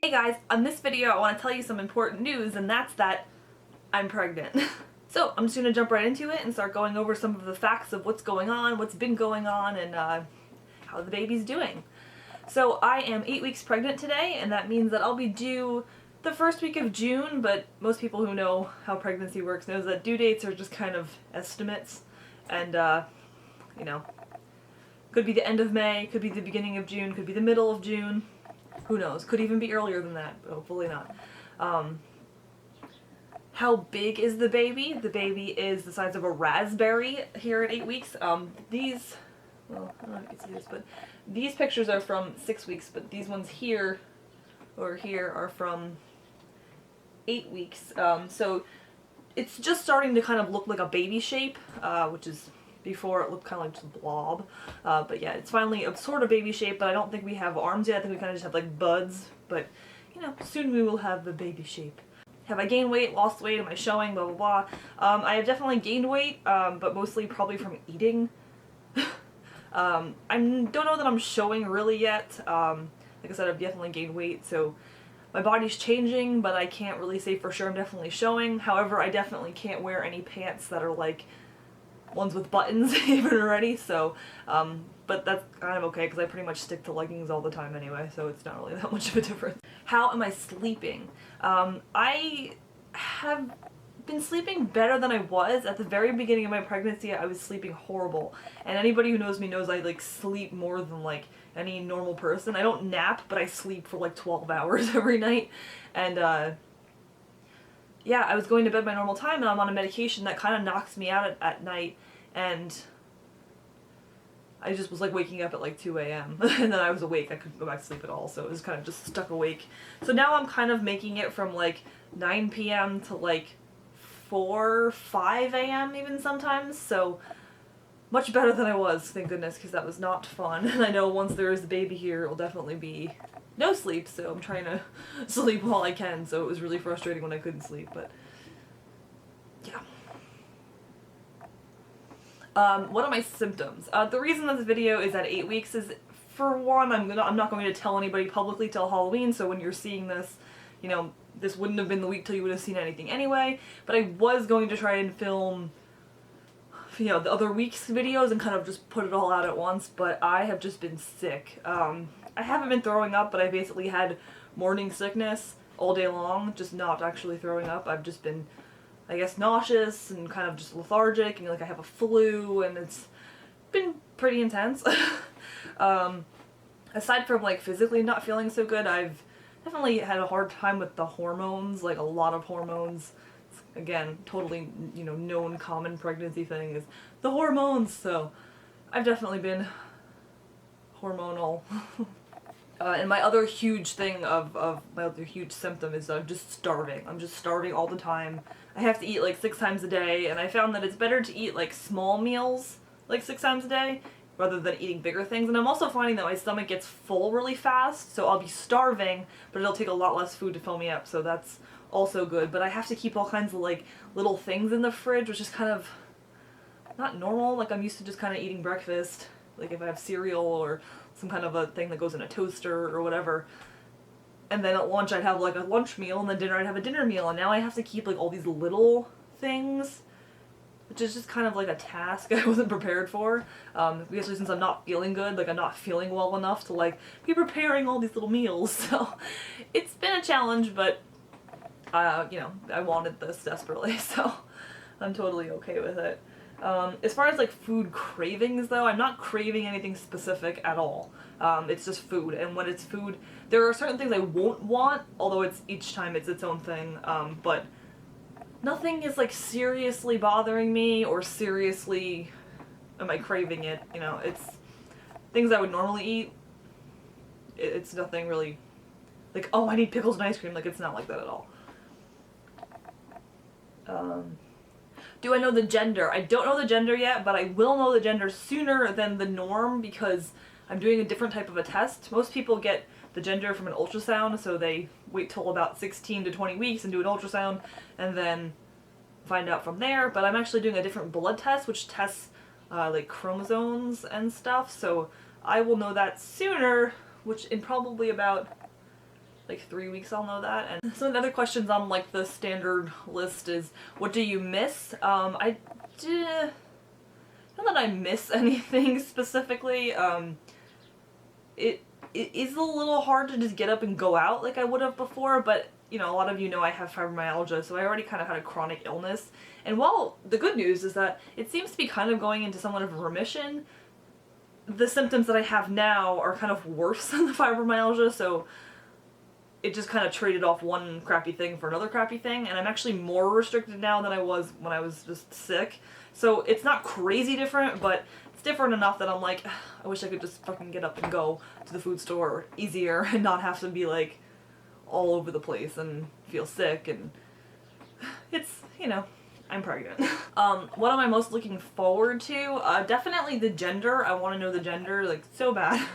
Hey guys, on this video I want to tell you some important news, and that's that I'm pregnant. So I'm just going to jump right into it and start going over some of the facts of what's going on, what's been going on, and how the baby's doing. So I am 8 weeks pregnant today, and that means that I'll be due the first week of June, but most people who know how pregnancy works knows that due dates are just kind of estimates, and you know, could be the end of May, could be the beginning of June, could be the middle of June. Who knows? Could even be earlier than that, but hopefully not. How big is the baby? The baby is the size of a raspberry here at 8 weeks. These, well, I don't know if you can see this, but these pictures are from 6 weeks, but these ones here, or here, are from 8 weeks. So it's just starting to kind of look like a baby shape, which is, before it looked kind of like just a blob. But yeah, it's finally a sort of baby shape, but I don't think we have arms yet. I think we kind of just have like buds, but you know, soon we will have the baby shape. Have I gained weight, lost weight, am I showing, blah blah blah. I have definitely gained weight, but mostly probably from eating. I don't know that I'm showing really yet. Like I said, I've definitely gained weight, so my body's changing, but I can't really say for sure I'm definitely showing. However, I definitely can't wear any pants that are like ones with buttons even already, so but that's kind of okay because I pretty much stick to leggings all the time anyway, so it's not really that much of a difference. How am I sleeping? I have been sleeping better than I was. At the very beginning of my pregnancy, I was sleeping horrible, and anybody who knows me knows I like sleep more than like any normal person. I don't nap, but I sleep for like 12 hours every night, and yeah, I was going to bed my normal time, and I'm on a medication that kind of knocks me out at night, and I just was like waking up at like 2 a.m. and then I was awake. I couldn't go back to sleep at all, so it was kind of just stuck awake. So now I'm kind of making it from like 9 p.m. to like 4, 5 a.m. even sometimes, so much better than I was, thank goodness, because that was not fun. And I know once there is the baby here, it will definitely be no sleep, so I'm trying to sleep while I can, so it was really frustrating when I couldn't sleep, but yeah. What are my symptoms? The reason that this video is at 8 weeks is, for one, I'm not going to tell anybody publicly till Halloween, so when you're seeing this, you know, this wouldn't have been the week till you would have seen anything anyway, but I was going to try and film, you know, the other week's videos and kind of just put it all out at once, but I have just been sick. I haven't been throwing up, but I basically had morning sickness all day long, just not actually throwing up. I've just been, I guess, nauseous and kind of just lethargic, and like I have a flu, and it's been pretty intense. Aside from like physically not feeling so good, I've definitely had a hard time with the hormones, like a lot of hormones. Again, totally, you know, known common pregnancy thing is the hormones, so I've definitely been hormonal. And my other huge thing my other huge symptom is I'm just starving. I'm just starving all the time. I have to eat like 6 times a day, and I found that it's better to eat like small meals like 6 times a day rather than eating bigger things. And I'm also finding that my stomach gets full really fast, so I'll be starving, but it'll take a lot less food to fill me up, so that's also good. But I have to keep all kinds of like little things in the fridge, which is kind of not normal. Like I'm used to just kind of eating breakfast, like if I have cereal or some kind of a thing that goes in a toaster or whatever, and then at lunch I'd have like a lunch meal, and then dinner I'd have a dinner meal, and now I have to keep like all these little things, which is just kind of like a task I wasn't prepared for, especially since I'm not feeling good, like I'm not feeling well enough to like be preparing all these little meals, so it's been a challenge, but you know, I wanted this desperately, so I'm totally okay with it. As far as like food cravings though, I'm not craving anything specific at all. It's just food, and when it's food, there are certain things I won't want, although it's each time it's its own thing, but nothing is like seriously bothering me or seriously am I craving it, you know, it's things I would normally eat. It's nothing really like, oh, I need pickles and ice cream, like it's not like that at all. Do I know the gender? I don't know the gender yet, but I will know the gender sooner than the norm because I'm doing a different type of a test. Most people get the gender from an ultrasound, so they wait till about 16 to 20 weeks and do an ultrasound and then find out from there, but I'm actually doing a different blood test which tests like chromosomes and stuff, so I will know that sooner, which in probably about like 3 weeks I'll know that. And some of the other questions on like the standard list is, what do you miss? I did, not that I miss anything specifically. It is a little hard to just get up and go out like I would have before, but you know, a lot of you know I have fibromyalgia, so I already kind of had a chronic illness. And while the good news is that it seems to be kind of going into somewhat of a remission, the symptoms that I have now are kind of worse than the fibromyalgia, so it just kind of traded off one crappy thing for another crappy thing, and I'm actually more restricted now than I was when I was just sick. So it's not crazy different, but it's different enough that I'm like, I wish I could just fucking get up and go to the food store easier and not have to be like all over the place and feel sick. And it's, you know, I'm pregnant. What am I most looking forward to? Definitely the gender. I want to know the gender, like, so bad.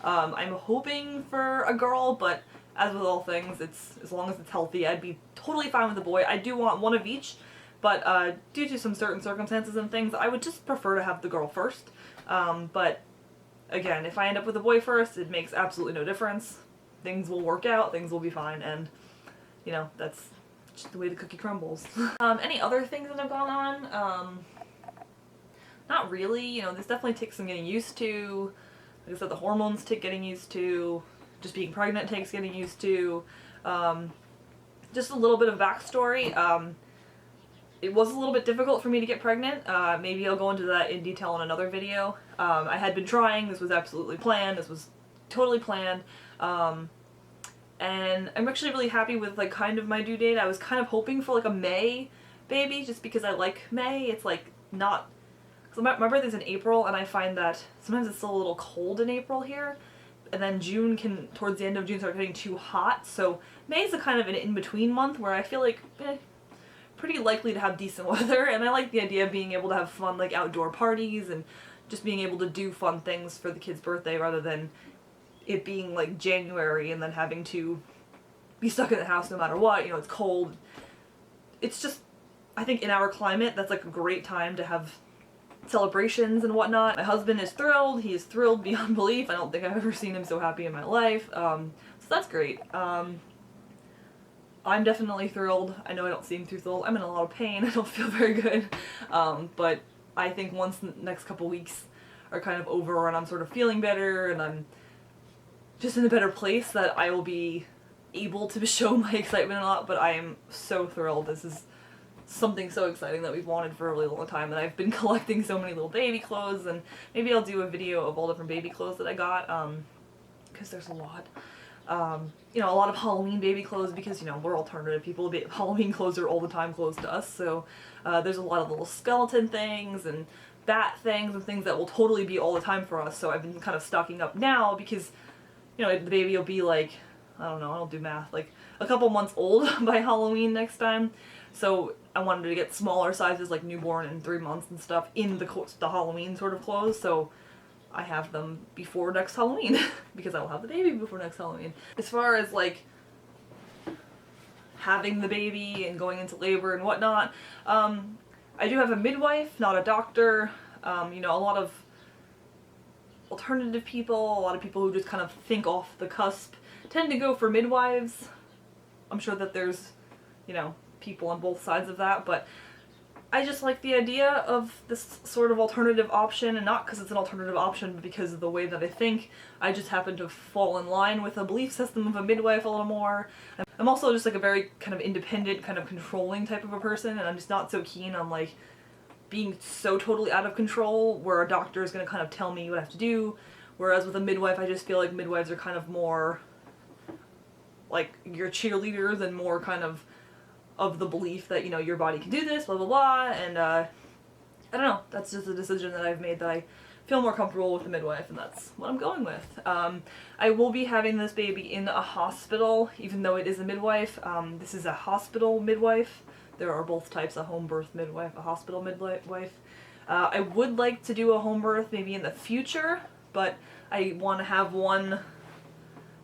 I'm hoping for a girl, but as with all things, it's as long as it's healthy, I'd be totally fine with a boy. I do want one of each, but due to some certain circumstances and things, I would just prefer to have the girl first. But again, if I end up with a boy first, it makes absolutely no difference. Things will work out, things will be fine, and, you know, that's just the way the cookie crumbles. Any other things that have gone on? Not really. You know, this definitely takes some getting used to. Like I said, the hormones take getting used to. Just being pregnant takes getting used to. Just a little bit of backstory. It was a little bit difficult for me to get pregnant. Maybe I'll go into that in detail in another video. I had been trying. This was absolutely planned. This was totally planned. And I'm actually really happy with like kind of my due date. I was kind of hoping for like a May baby just because I like May. It's like not, because my birthday's in April, and I find that sometimes it's still a little cold in April here, and then June can, towards the end of June, start getting too hot. So May's a kind of an in-between month where I feel like pretty likely to have decent weather, and I like the idea of being able to have fun like outdoor parties and just being able to do fun things for the kid's birthday rather than it being like January and then having to be stuck in the house no matter what. You know, it's cold. It's just, I think in our climate, that's like a great time to have celebrations and whatnot. My husband is thrilled. He is thrilled beyond belief. I don't think I've ever seen him so happy in my life. So that's great. I'm definitely thrilled. I know I don't seem too thrilled. I'm in a lot of pain. I don't feel very good. But I think once the next couple weeks are kind of over and I'm sort of feeling better and I'm just in a better place, that I will be able to show my excitement a lot. But I am so thrilled. This is something so exciting that we've wanted for a really long time, and I've been collecting so many little baby clothes, and maybe I'll do a video of all different baby clothes that I got, because there's a lot. You know, a lot of Halloween baby clothes, because, you know, we're alternative people. Halloween clothes are all the time clothes to us, so there's a lot of little skeleton things and bat things and things that will totally be all the time for us. So I've been kind of stocking up now because, you know, the baby will be like, I don't know, I don't do math, like a couple months old by Halloween next time. So I wanted to get smaller sizes, like newborn and 3 months and stuff, in the Halloween sort of clothes, so I have them before next Halloween because I will have the baby before next Halloween. As far as like having the baby and going into labor and whatnot, I do have a midwife, not a doctor. You know, a lot of alternative people, a lot of people who just kind of think off the cusp tend to go for midwives. I'm sure that there's, you know, people on both sides of that, but I just like the idea of this sort of alternative option, and not because it's an alternative option, but because of the way that I think. I just happen to fall in line with a belief system of a midwife a little more. I'm also just like a very kind of independent, kind of controlling type of a person, and I'm just not so keen on like being so totally out of control where a doctor is going to kind of tell me what I have to do, whereas with a midwife I just feel like midwives are kind of more like your cheerleaders and more kind of the belief that, you know, your body can do this, blah blah blah, and I don't know, that's just a decision that I've made, that I feel more comfortable with the midwife, and that's what I'm going with. I will be having this baby in a hospital, even though it is a midwife. This is a hospital midwife. There are both types, a home birth midwife, a hospital midwife. I would like to do a home birth maybe in the future, but I want to have one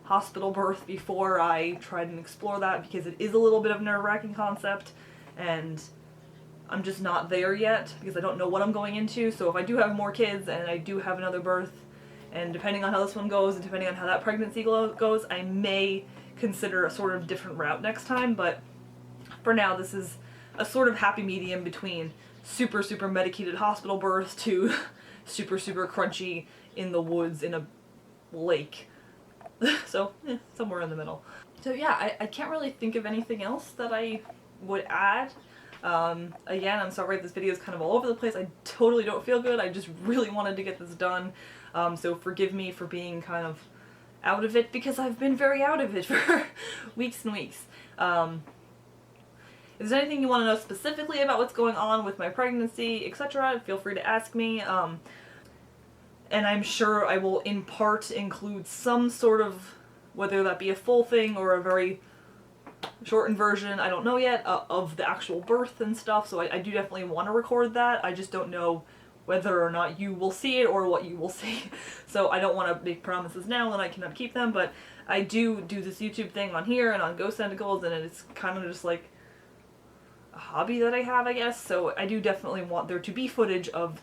hospital birth before I try and explore that, because it is a little bit of a nerve-wracking concept, and I'm just not there yet because I don't know what I'm going into. So if I do have more kids and I do have another birth, and depending on how this one goes and depending on how that pregnancy goes, I may consider a sort of different route next time, but for now this is a sort of happy medium between super medicated hospital births to super crunchy in the woods in a lake. So, somewhere in the middle. So yeah, I can't really think of anything else that I would add. Again, I'm sorry this video is kind of all over the place. I totally don't feel good. I just really wanted to get this done. So forgive me for being kind of out of it, because I've been very out of it for weeks and weeks. If there's anything you want to know specifically about what's going on with my pregnancy, etc., feel free to ask me. And I'm sure I will in part include some sort of, whether that be a full thing or a very shortened version, I don't know yet, of the actual birth and stuff, so I do definitely want to record that. I just don't know whether or not you will see it or what you will see. So I don't want to make promises now and I cannot keep them, but I do this YouTube thing on here and on Ghost Tentacles, and it's kind of just like a hobby that I have, I guess, so I do definitely want there to be footage of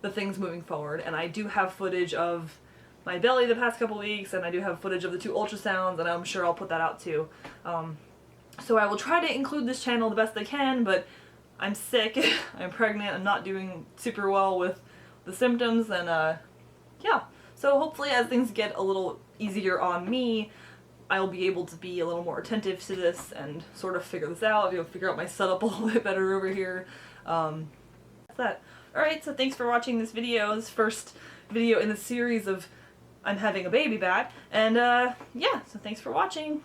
the things moving forward, and I do have footage of my belly the past couple weeks, and I do have footage of the 2 ultrasounds, and I'm sure I'll put that out too. So I will try to include this channel the best I can, but I'm sick, I'm pregnant, I'm not doing super well with the symptoms, and yeah. So hopefully as things get a little easier on me, I'll be able to be a little more attentive to this and sort of figure this out, figure out my setup a little bit better over here. That's that. Alright, so thanks for watching this video, this first video in the series of I'm having a baby back, and yeah, so thanks for watching.